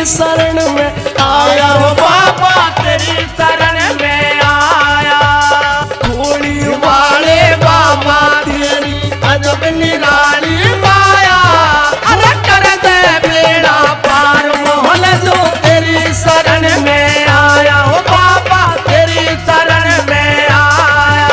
शरण में आया हो बाबा तेरी शरण में आया। खोड़ी वाले बाबा तेरी अजब निराली माया। अरे कर दे बेड़ा पार मोहन जो तेरी शरण में आया। हो बाबा तेरी शरण में आया।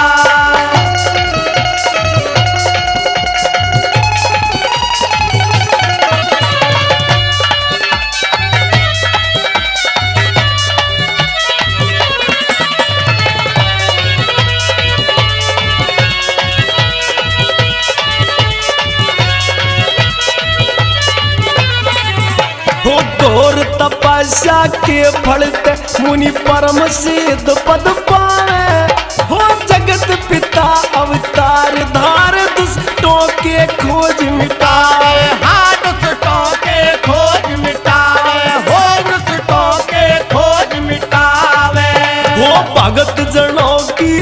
घोर तपस्या के फलते मुनि परम सिद्ध पद पावे। हो जगत पिता अवतार धार दुष्टों के खोज मिटावे। हाँ दुष्टों के खोज मिटावे। हो दुष्टों के खोज मिटावे। हो भगत जनों की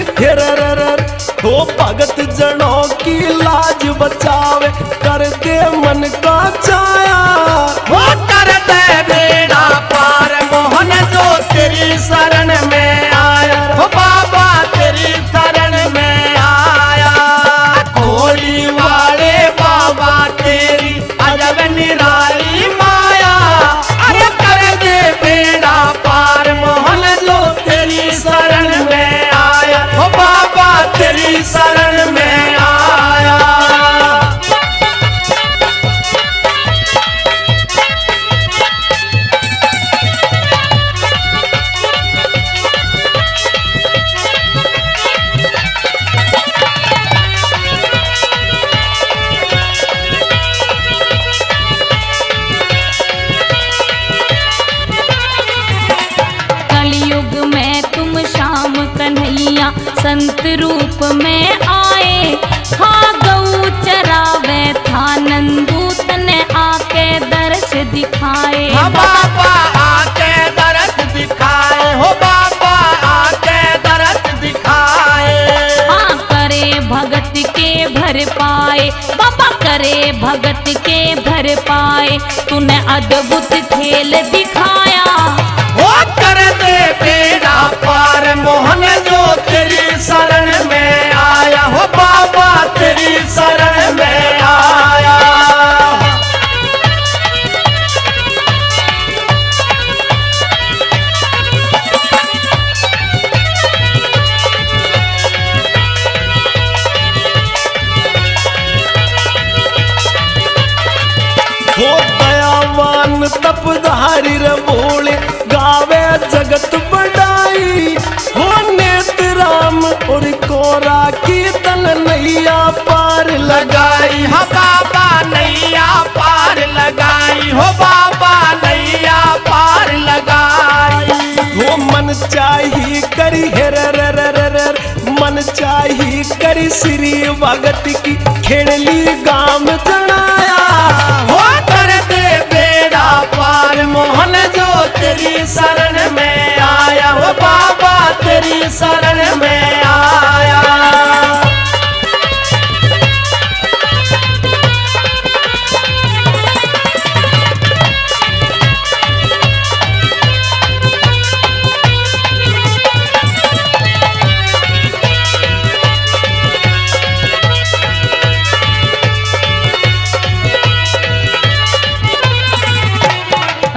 हो भगत जनों की लाज बचावे। कर दे मन का चाया। वो कर दे बेड़ा पार मोहन जो तेरी शरण में आया। हो बाबा तेरी शरण में आया। खोली वाले बाबा तेरी अजब निराली माया। अरे कर दे बेड़ा पार मोहन जो तेरी शरण में आया। हो बाबा तेरी शरण में आया। कलयुग में तुम श्याम कन्हैया संत रूप में आए। हाँ गऊ चरावे था नंदूत ने आके दर्श दिखाए। हाँ बाबा आके दरस दिखाए। हो बाबा आके दरस दिखाए। हाँ करे भगत के भर पाए। बाबा करे भगत के भर पाए। तूने अद्भुत खेल दिखाया। वो कर दे बेड़ा पार मोहन जो तेरी शरण में आया। हो बाबा तेरी शरण में आया। हो दयावान तपधारी रे बोले गावे जगत बढ़ाई। हो नेत्र राम और कोरा कीर्तन नैया पार लगाई। हाँ बाबा नैया पार लगाई। हो बाबा नैया पार लगाई। हो मन चाही करी मन चाही करी श्री भगत की खेड़ली गाम जनाया। हो कर दे बेड़ा पार मोहन जो तेरी शरण में आया। हो बाबा तेरी शरण में आया।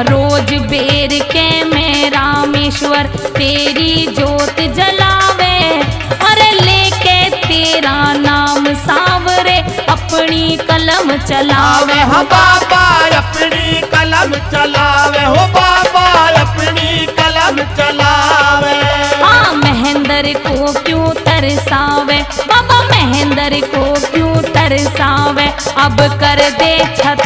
रोज बेर के में रामेश्वर तेरी जोत जलावे। अरे लेके तेरा नाम सावरे अपनी कलम चलावे। हाँ बाबा अपनी कलम चलावे। हो बाबा अपनी कलम चलावे। हाँ महेंद्र को क्यों तरसावे। बाबा महेंद्र को क्यों तरसावे। अब कर दे छत